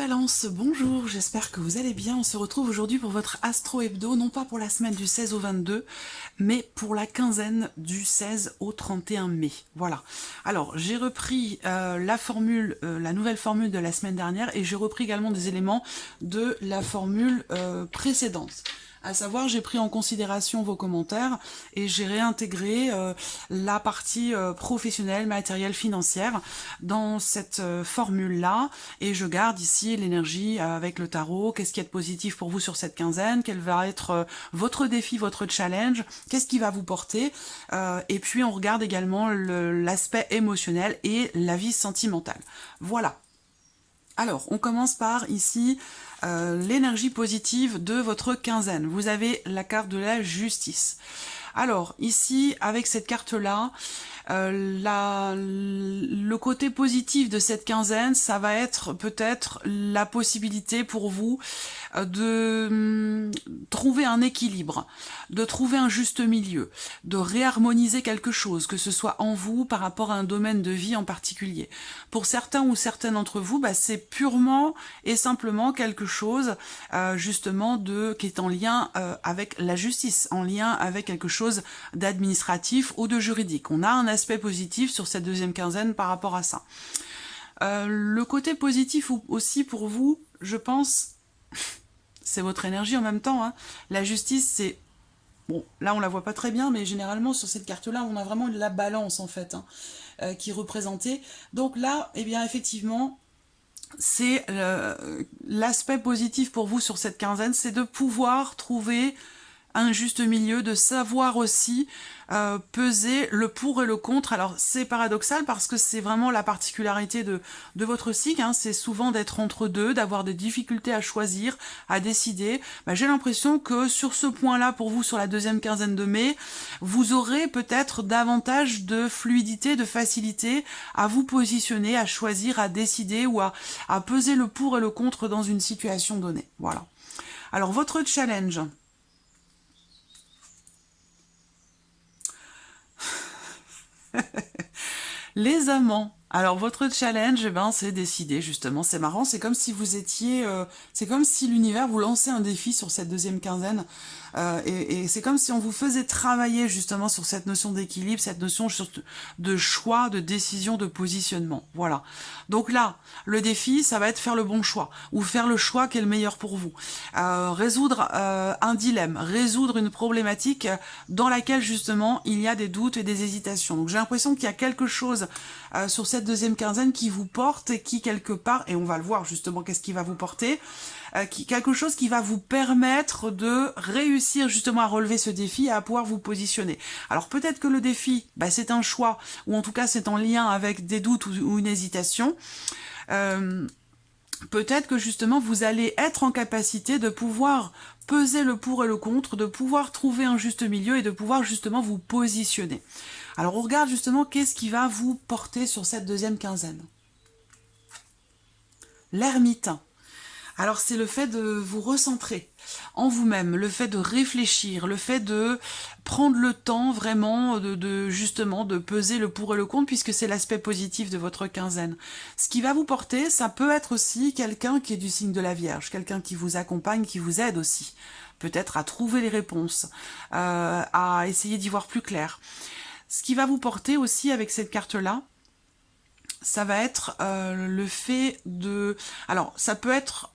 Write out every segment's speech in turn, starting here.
Balance, bonjour, j'espère que vous allez bien. On se retrouve aujourd'hui pour votre Astro Hebdo, non pas pour la semaine du 16 au 22, mais pour la quinzaine du 16 au 31 mai. Voilà. Alors, j'ai repris la formule, la nouvelle formule de la semaine dernière, et j'ai repris également des éléments de la formule précédente. À savoir, j'ai pris en considération vos commentaires et j'ai réintégré la partie professionnelle, matérielle, financière dans cette formule-là. Et je garde ici l'énergie avec le tarot. Qu'est-ce qui est positif pour vous sur cette quinzaine? Quel va être votre défi, votre challenge? Qu'est-ce qui va vous porter? Et puis, on regarde également l'aspect émotionnel et la vie sentimentale. Voilà. Alors, on commence par ici l'énergie positive de votre quinzaine. Vous avez la carte de la justice. Alors, ici, avec cette carte-là, le côté positif de cette quinzaine, ça va être peut-être la possibilité pour vous de trouver un équilibre, de trouver un juste milieu, de réharmoniser quelque chose, que ce soit en vous par rapport à un domaine de vie en particulier. Pour certains ou certaines d'entre vous, c'est purement et simplement quelque chose justement qui est en lien avec la justice, en lien avec quelque chose d'administratif ou de juridique. On a un aspect positif sur cette deuxième quinzaine par rapport à ça. Le côté positif aussi pour vous, je pense, c'est votre énergie en même temps. Hein. La justice, c'est... Bon, là on la voit pas très bien, mais généralement sur cette carte-là, on a vraiment la balance en fait, qui est représentée. Donc là, eh bien effectivement, c'est l'aspect positif pour vous sur cette quinzaine, c'est de pouvoir trouver un juste milieu, de savoir aussi peser le pour et le contre. Alors c'est paradoxal parce que c'est vraiment la particularité de votre cycle, hein. C'est souvent d'être entre deux, d'avoir des difficultés à choisir, à décider. J'ai l'impression que sur ce point-là, pour vous, sur la deuxième quinzaine de mai, vous aurez peut-être davantage de fluidité, de facilité à vous positionner, à choisir, à décider ou à peser le pour et le contre dans une situation donnée. Voilà. Alors votre challenge... Les amants. Alors votre challenge, c'est décider justement. C'est marrant, c'est comme si vous étiez, c'est comme si l'univers vous lançait un défi sur cette deuxième quinzaine, et c'est comme si on vous faisait travailler justement sur cette notion d'équilibre, cette notion de choix, de décision, de positionnement. Voilà. Donc là, le défi, ça va être faire le bon choix ou faire le choix qui est le meilleur pour vous, résoudre un dilemme, résoudre une problématique dans laquelle justement il y a des doutes et des hésitations. Donc j'ai l'impression qu'il y a quelque chose sur cette deuxième quinzaine qui vous porte et qui quelque part, et on va le voir justement qu'est-ce qui va vous porter, quelque chose qui va vous permettre de réussir justement à relever ce défi et à pouvoir vous positionner. Alors peut-être que le défi, c'est un choix, ou en tout cas c'est en lien avec des doutes ou une hésitation. Peut-être que justement vous allez être en capacité de pouvoir peser le pour et le contre, de pouvoir trouver un juste milieu et de pouvoir justement vous positionner. Alors on regarde justement qu'est-ce qui va vous porter sur cette deuxième quinzaine. L'ermite. Alors c'est le fait de vous recentrer en vous-même, le fait de réfléchir, le fait de prendre le temps vraiment justement de peser le pour et le contre, puisque c'est l'aspect positif de votre quinzaine. Ce qui va vous porter, ça peut être aussi quelqu'un qui est du signe de la Vierge, quelqu'un qui vous accompagne, qui vous aide aussi, peut-être à trouver les réponses, à essayer d'y voir plus clair. Ce qui va vous porter aussi avec cette carte-là, ça va être le fait de... Alors, ça peut être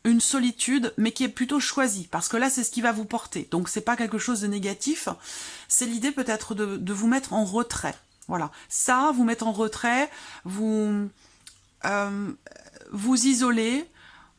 une solitude, mais qui est plutôt choisie, parce que là, c'est ce qui va vous porter. Donc, c'est pas quelque chose de négatif, c'est l'idée peut-être de vous mettre en retrait. Voilà. Ça, vous mettre en retrait, vous isoler,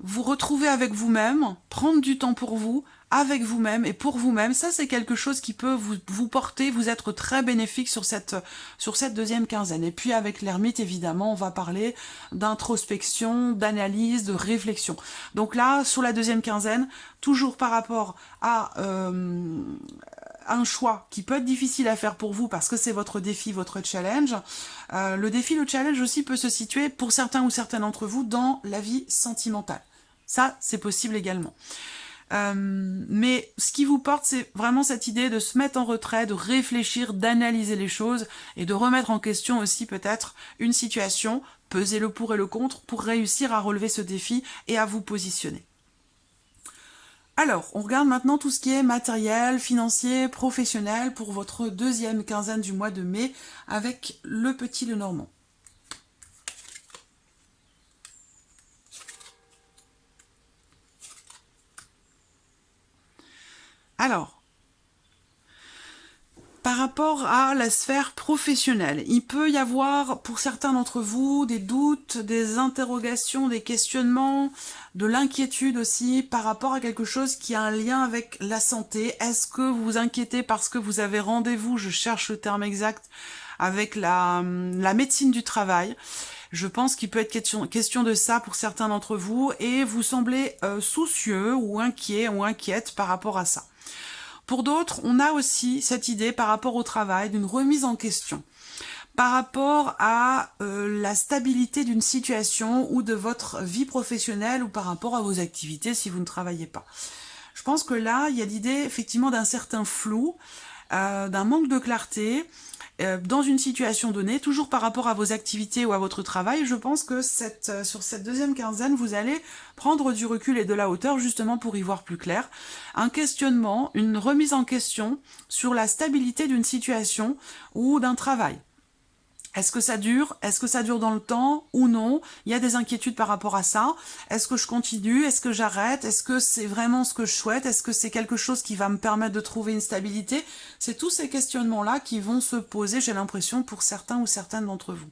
vous retrouver avec vous-même, prendre du temps pour vous, avec vous-même et pour vous-même, ça c'est quelque chose qui peut vous porter, vous être très bénéfique sur cette deuxième quinzaine. Et puis avec l'ermite, évidemment, on va parler d'introspection, d'analyse, de réflexion. Donc là, sur la deuxième quinzaine, toujours par rapport à un choix qui peut être difficile à faire pour vous parce que c'est votre défi, votre challenge. Le défi, le challenge aussi peut se situer pour certains ou certaines d'entre vous dans la vie sentimentale. Ça, c'est possible également. Mais ce qui vous porte, c'est vraiment cette idée de se mettre en retrait, de réfléchir, d'analyser les choses et de remettre en question aussi peut-être une situation peser le pour et le contre pour réussir à relever ce défi et à vous positionner. Alors, on regarde maintenant tout ce qui est matériel, financier, professionnel pour votre deuxième quinzaine du mois de mai avec le petit Lenormand. Alors, par rapport à la sphère professionnelle, il peut y avoir pour certains d'entre vous des doutes, des interrogations, des questionnements, de l'inquiétude aussi par rapport à quelque chose qui a un lien avec la santé. Est-ce que vous vous inquiétez parce que vous avez rendez-vous, je cherche le terme exact, avec la médecine du travail? Je pense qu'il peut être question de ça pour certains d'entre vous et vous semblez soucieux ou inquiet ou inquiète par rapport à ça. Pour d'autres, on a aussi cette idée par rapport au travail d'une remise en question, par rapport à la stabilité d'une situation ou de votre vie professionnelle ou par rapport à vos activités si vous ne travaillez pas. Je pense que là, il y a l'idée effectivement d'un certain flou, d'un manque de clarté, dans une situation donnée, toujours par rapport à vos activités ou à votre travail. Je pense que sur cette deuxième quinzaine, vous allez prendre du recul et de la hauteur justement pour y voir plus clair. Un questionnement, une remise en question sur la stabilité d'une situation ou d'un travail. Est-ce que ça dure? Est-ce que ça dure dans le temps ou non? Il y a des inquiétudes par rapport à ça. Est-ce que je continue? Est-ce que j'arrête? Est-ce que c'est vraiment ce que je souhaite? Est-ce que c'est quelque chose qui va me permettre de trouver une stabilité? C'est tous ces questionnements-là qui vont se poser, j'ai l'impression, pour certains ou certaines d'entre vous.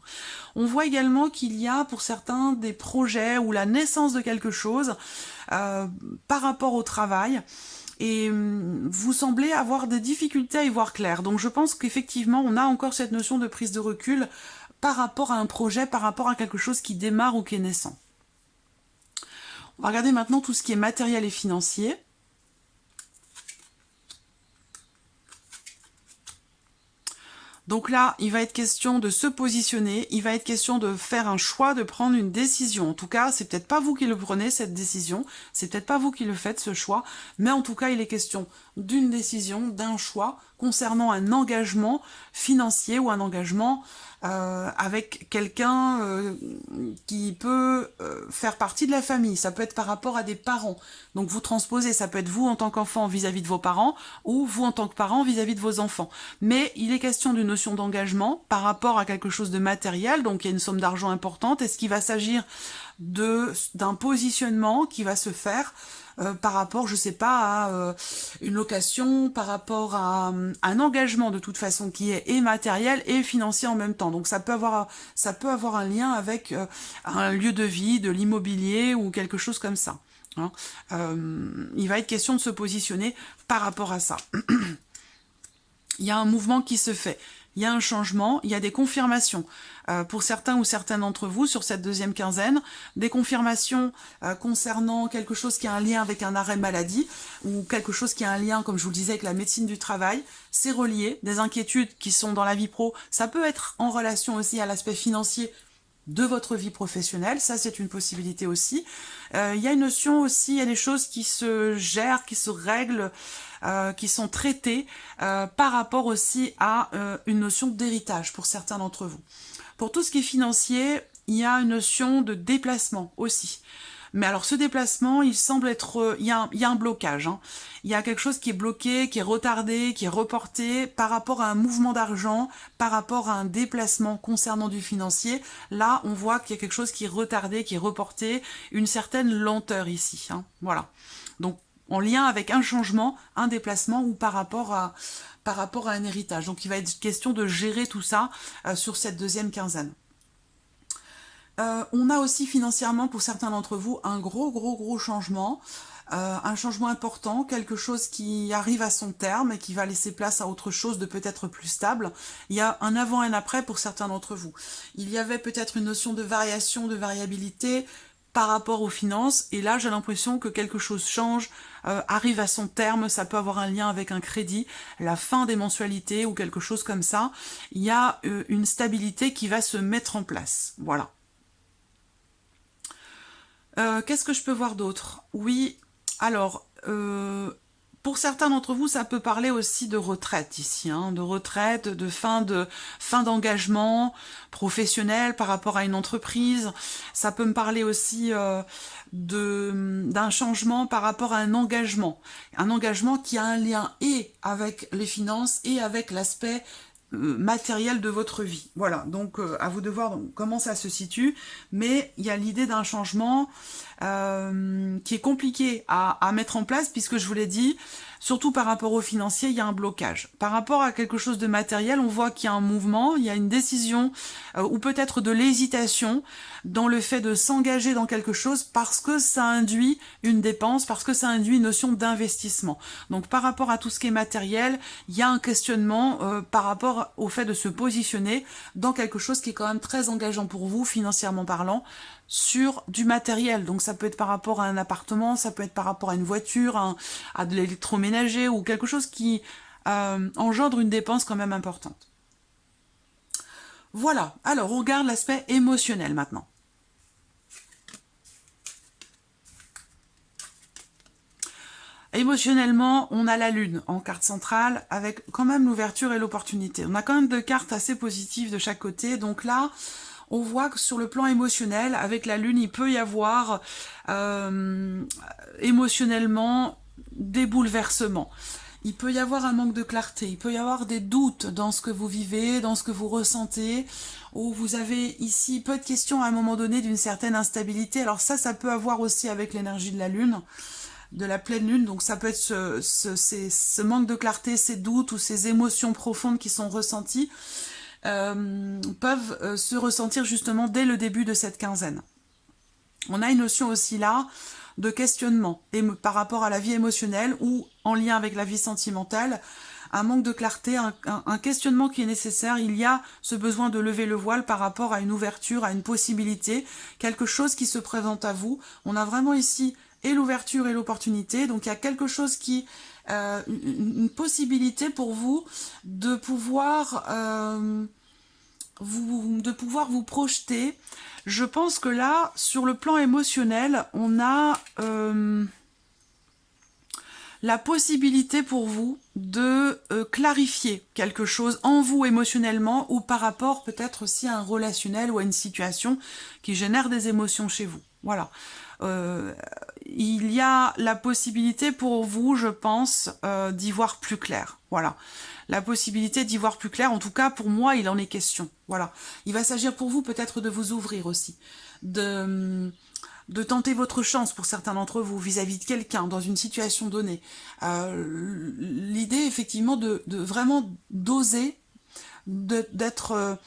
On voit également qu'il y a pour certains des projets ou la naissance de quelque chose par rapport au travail. Et vous semblez avoir des difficultés à y voir clair. Donc je pense qu'effectivement, on a encore cette notion de prise de recul par rapport à un projet, par rapport à quelque chose qui démarre ou qui est naissant. On va regarder maintenant tout ce qui est matériel et financier. Donc là, il va être question de se positionner, il va être question de faire un choix, de prendre une décision. En tout cas, c'est peut-être pas vous qui le prenez, cette décision, c'est peut-être pas vous qui le faites, ce choix, mais en tout cas, il est question d'une décision, d'un choix concernant un engagement financier ou un engagement avec quelqu'un qui peut faire partie de la famille. Ça peut être par rapport à des parents. Donc vous transposez, ça peut être vous en tant qu'enfant vis-à-vis de vos parents ou vous en tant que parent vis-à-vis de vos enfants. Mais il est question d'une notion d'engagement par rapport à quelque chose de matériel, donc il y a une somme d'argent importante. Est-ce qu'il va s'agir d'un positionnement qui va se faire par rapport, je sais pas, à une location, par rapport à un engagement de toute façon qui est et matériel et financier en même temps. Donc ça peut avoir un lien avec un lieu de vie, de l'immobilier ou quelque chose comme ça. Hein. Il va être question de se positionner par rapport à ça. Il y a un mouvement qui se fait. Il y a un changement, il y a des confirmations pour certains ou certaines d'entre vous sur cette deuxième quinzaine, des confirmations concernant quelque chose qui a un lien avec un arrêt maladie ou quelque chose qui a un lien, comme je vous le disais, avec la médecine du travail. C'est relié, des inquiétudes qui sont dans la vie pro, ça peut être en relation aussi à l'aspect financier de votre vie professionnelle, ça c'est une possibilité aussi. Il y a une notion aussi, il y a des choses qui se gèrent, qui se règlent, qui sont traitées par rapport aussi à une notion d'héritage pour certains d'entre vous. Pour tout ce qui est financier, il y a une notion de déplacement aussi. Mais alors ce déplacement, il semble être... il y a un blocage. Hein. Il y a quelque chose qui est bloqué, qui est retardé, qui est reporté par rapport à un mouvement d'argent, par rapport à un déplacement concernant du financier. Là, on voit qu'il y a quelque chose qui est retardé, qui est reporté, une certaine lenteur ici. Hein. Voilà. Donc, en lien avec un changement, un déplacement ou par rapport à un héritage. Donc, il va être question de gérer tout ça sur cette deuxième quinzaine. On a aussi financièrement, pour certains d'entre vous, un gros changement, un changement important, quelque chose qui arrive à son terme et qui va laisser place à autre chose de peut-être plus stable. Il y a un avant et un après pour certains d'entre vous. Il y avait peut-être une notion de variation, de variabilité par rapport aux finances, et là j'ai l'impression que quelque chose change, arrive à son terme, ça peut avoir un lien avec un crédit, la fin des mensualités ou quelque chose comme ça. Il y a une stabilité qui va se mettre en place, voilà. Qu'est-ce que je peux voir d'autre? Oui, alors, Pour certains d'entre vous, ça peut parler aussi de retraite ici, hein, de retraite, de fin d'engagement professionnel par rapport à une entreprise. Ça peut me parler aussi d'un changement par rapport à un engagement qui a un lien et avec les finances et avec l'aspect matériel de votre vie. Voilà, donc à vous de voir donc, comment ça se situe, mais il y a l'idée d'un changement qui est compliqué à mettre en place, puisque je vous l'ai dit, surtout par rapport au financier, il y a un blocage. Par rapport à quelque chose de matériel, on voit qu'il y a un mouvement, il y a une décision, ou peut-être de l'hésitation dans le fait de s'engager dans quelque chose, parce que ça induit une dépense, parce que ça induit une notion d'investissement. Donc par rapport à tout ce qui est matériel, il y a un questionnement par rapport au fait de se positionner dans quelque chose qui est quand même très engageant pour vous, financièrement parlant, sur du matériel. Donc ça peut être par rapport à un appartement, ça peut être par rapport à une voiture, à de l'électroménager ou quelque chose qui engendre une dépense quand même importante. Voilà, alors on regarde l'aspect émotionnel maintenant. Émotionnellement, on a la lune en carte centrale avec quand même l'ouverture et l'opportunité. On a quand même deux cartes assez positives de chaque côté, donc là, on voit que sur le plan émotionnel, avec la lune, il peut y avoir émotionnellement des bouleversements. Il peut y avoir un manque de clarté, il peut y avoir des doutes dans ce que vous vivez, dans ce que vous ressentez, où vous avez ici peu de questions à un moment donné d'une certaine instabilité. Alors ça peut avoir aussi avec l'énergie de la lune, de la pleine lune, donc ça peut être ce manque de clarté, ces doutes ou ces émotions profondes qui sont ressenties, peuvent se ressentir justement dès le début de cette quinzaine. On a une notion aussi là de questionnement par rapport à la vie émotionnelle ou en lien avec la vie sentimentale, un manque de clarté, un questionnement qui est nécessaire. Il y a ce besoin de lever le voile par rapport à une ouverture, à une possibilité, quelque chose qui se présente à vous. On a vraiment ici et l'ouverture et l'opportunité, donc il y a quelque chose qui une possibilité pour vous de pouvoir vous projeter. Je pense que là, sur le plan émotionnel, on a la possibilité pour vous de clarifier quelque chose en vous émotionnellement ou par rapport peut-être aussi à un relationnel ou à une situation qui génère des émotions chez vous. Voilà. Il y a la possibilité pour vous, je pense, d'y voir plus clair. Voilà. La possibilité d'y voir plus clair, en tout cas pour moi, il en est question. Voilà. Il va s'agir pour vous peut-être de vous ouvrir aussi, de tenter votre chance pour certains d'entre vous vis-à-vis de quelqu'un dans une situation donnée. L'idée effectivement de vraiment d'oser, d'aller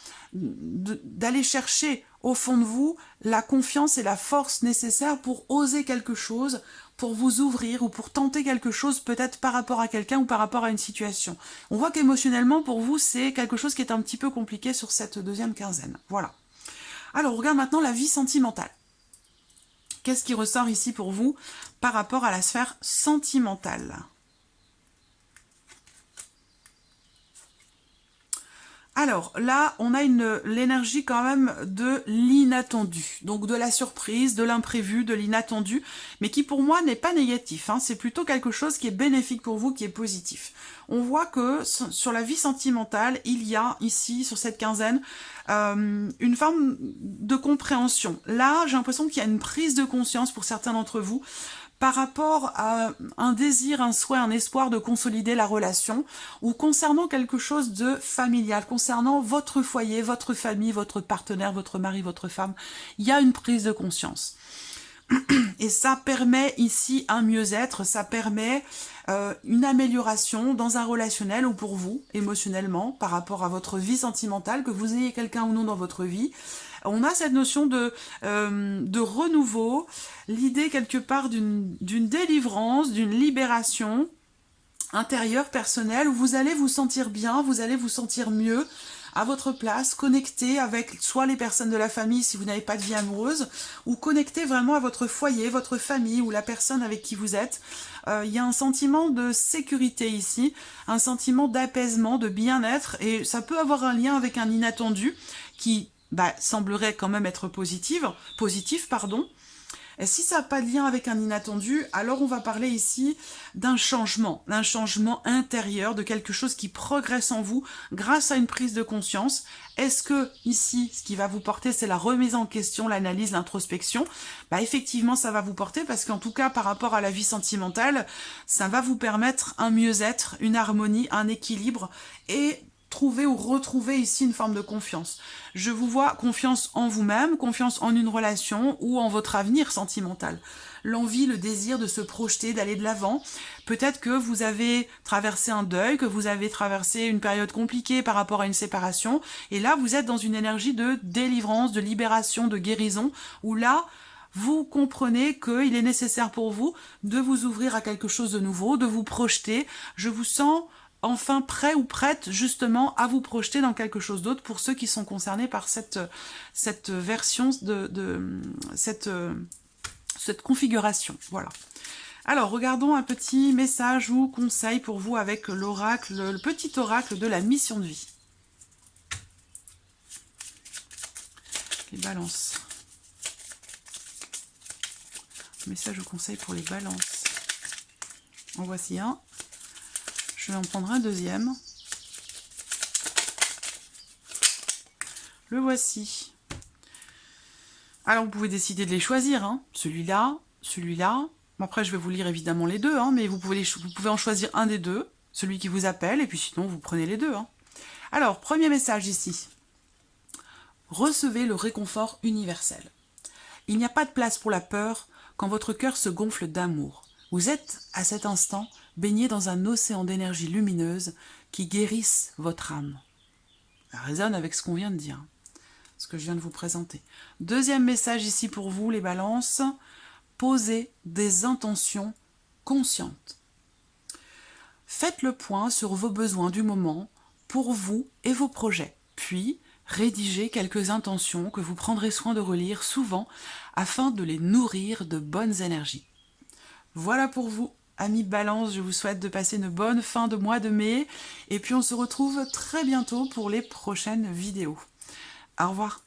chercher au fond de vous la confiance et la force nécessaires pour oser quelque chose, pour vous ouvrir ou pour tenter quelque chose peut-être par rapport à quelqu'un ou par rapport à une situation. On voit qu'émotionnellement pour vous c'est quelque chose qui est un petit peu compliqué sur cette deuxième quinzaine. Voilà. Alors on regarde maintenant la vie sentimentale. Qu'est-ce qui ressort ici pour vous par rapport à la sphère sentimentale ? Alors là, on a l'énergie quand même de l'inattendu, donc de la surprise, de l'imprévu, de l'inattendu, mais qui pour moi n'est pas négatif, hein, c'est plutôt quelque chose qui est bénéfique pour vous, qui est positif. On voit que sur la vie sentimentale, il y a ici, sur cette quinzaine, une forme de compréhension. Là, j'ai l'impression qu'il y a une prise de conscience pour certains d'entre vous, par rapport à un désir, un souhait, un espoir de consolider la relation, ou concernant quelque chose de familial, concernant votre foyer, votre famille, votre partenaire, votre mari, votre femme, il y a une prise de conscience. Et ça permet ici un mieux-être, ça permet une amélioration dans un relationnel ou pour vous, émotionnellement, par rapport à votre vie sentimentale, que vous ayez quelqu'un ou non dans votre vie. On a cette notion de renouveau, l'idée quelque part d'une délivrance, d'une libération intérieure, personnelle, où vous allez vous sentir bien, vous allez vous sentir mieux, à votre place, connecté avec soit les personnes de la famille si vous n'avez pas de vie amoureuse, ou connecté vraiment à votre foyer, votre famille ou la personne avec qui vous êtes. Il y a un sentiment de sécurité ici, un sentiment d'apaisement, de bien-être, et ça peut avoir un lien avec un inattendu qui semblerait quand même être positif, Et si ça n'a pas de lien avec un inattendu, alors on va parler ici d'un changement intérieur, de quelque chose qui progresse en vous grâce à une prise de conscience. Est-ce que ici, ce qui va vous porter, c'est la remise en question, l'analyse, l'introspection? Bah effectivement, ça va vous porter parce qu'en tout cas, par rapport à la vie sentimentale, ça va vous permettre un mieux-être, une harmonie, un équilibre et trouver ou retrouver ici une forme de confiance. Je vous vois confiance en vous-même, confiance en une relation ou en votre avenir sentimental. L'envie, le désir de se projeter, d'aller de l'avant. Peut-être que vous avez traversé un deuil, que vous avez traversé une période compliquée par rapport à une séparation. Et là, vous êtes dans une énergie de délivrance, de libération, de guérison, où là, vous comprenez qu'il est nécessaire pour vous de vous ouvrir à quelque chose de nouveau, de vous projeter. Je vous sens enfin prêt ou prête justement à vous projeter dans quelque chose d'autre pour ceux qui sont concernés par cette version cette configuration. Voilà. Alors, regardons un petit message ou conseil pour vous avec l'oracle, le petit oracle de la mission de vie. Les balances. Message ou conseil pour les balances. En voici un. Je vais en prendre un deuxième. Le voici. Alors, vous pouvez décider de les choisir. Hein. Celui-là, celui-là. Après, je vais vous lire évidemment les deux, hein, mais vous pouvez en choisir un des deux, celui qui vous appelle, et puis sinon, vous prenez les deux. Hein. Alors, premier message ici. Recevez le réconfort universel. Il n'y a pas de place pour la peur quand votre cœur se gonfle d'amour. Vous êtes, à cet instant, baigné dans un océan d'énergie lumineuse qui guérisse votre âme. Ça résonne avec ce qu'on vient de dire, ce que je viens de vous présenter. Deuxième message ici pour vous, les balances. Posez des intentions conscientes. Faites le point sur vos besoins du moment pour vous et vos projets. Puis, rédigez quelques intentions que vous prendrez soin de relire souvent afin de les nourrir de bonnes énergies. Voilà pour vous, amis Balance, je vous souhaite de passer une bonne fin de mois de mai et puis on se retrouve très bientôt pour les prochaines vidéos. Au revoir.